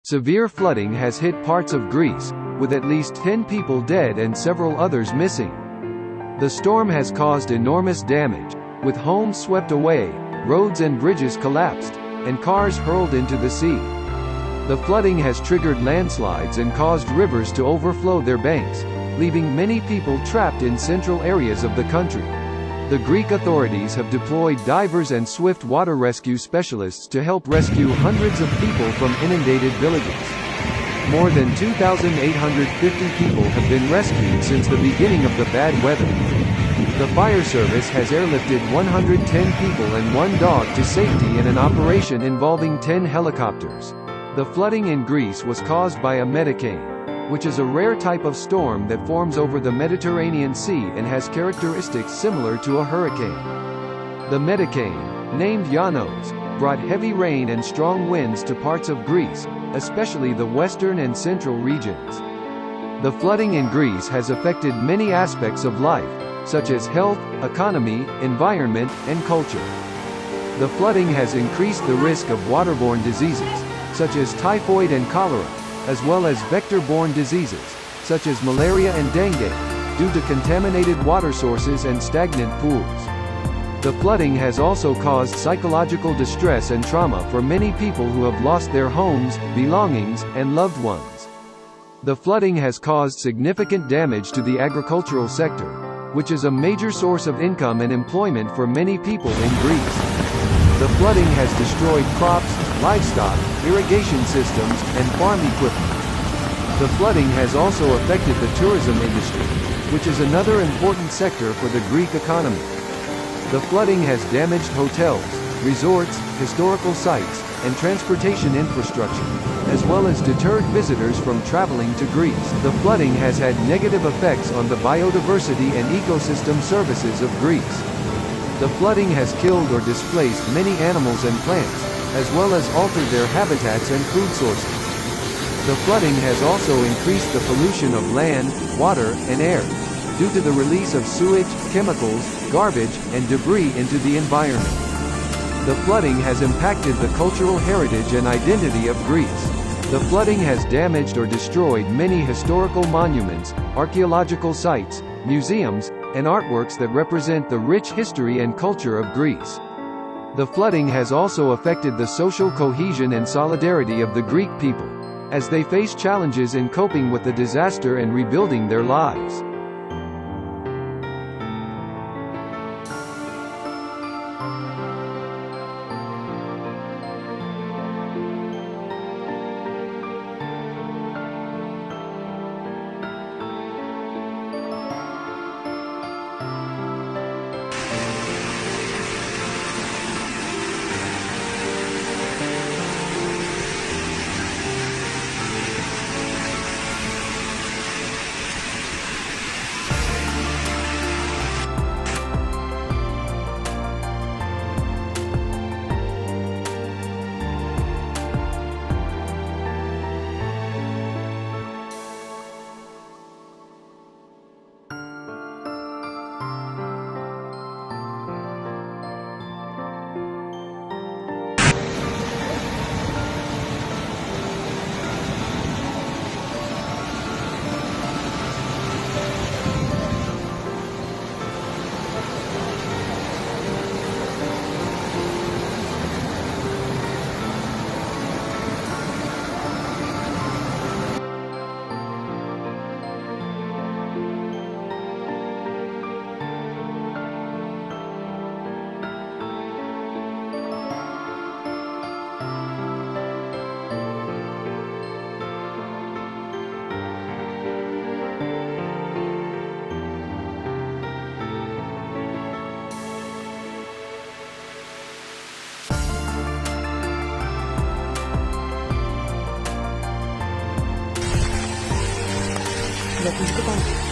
Severe flooding has hit parts of Greece, with at least 10 people dead and several others missing. The storm has caused enormous damage, with homes swept away, roads and bridges collapsed, and cars hurled into the sea. The flooding has triggered landslides and caused rivers to overflow their banks, leaving many people trapped in central areas of the country. The Greek authorities have deployed divers and swift water rescue specialists to help rescue hundreds of people from inundated villages. More than 2,850 people have been rescued since the beginning of the bad weather. The fire service has airlifted 110 people and one dog to safety in an operation involving 10 helicopters. The flooding in Greece was caused by a metacane, which is a rare type of storm that forms over the Mediterranean Sea and has characteristics similar to a hurricane. The metacane, named Yanos, brought heavy rain and strong winds to parts of Greece, especially the western and central regions. The flooding in Greece has affected many aspects of life, such as health, economy, environment, and culture. The flooding has increased the risk of waterborne diseases, such as typhoid and cholera, as well as vector-borne diseases, such as malaria and dengue, due to contaminated water sources and stagnant pools. The flooding has also caused psychological distress and trauma for many people who have lost their homes, belongings, and loved ones. The flooding has caused significant damage to the agricultural sector, which is a major source of income and employment for many people in Greece. The flooding has destroyed crops, livestock, irrigation systems, and farm equipment. The flooding has also affected the tourism industry, which is another important sector for the Greek economy. The flooding has damaged hotels, resorts, historical sites, and transportation infrastructure, as well as deterred visitors from traveling to Greece. The flooding has had negative effects on the biodiversity and ecosystem services of Greece. The flooding has killed or displaced many animals and plants, as well as altered their habitats and food sources. The flooding has also increased the pollution of land, water, and air, due to the release of sewage, chemicals, garbage, and debris into the environment. The flooding has impacted the cultural heritage and identity of Greece. The flooding has damaged or destroyed many historical monuments, archaeological sites, museums, and artworks that represent the rich history and culture of Greece. The flooding has also affected the social cohesion and solidarity of the Greek people, as they face challenges in coping with the disaster and rebuilding their lives. Lo que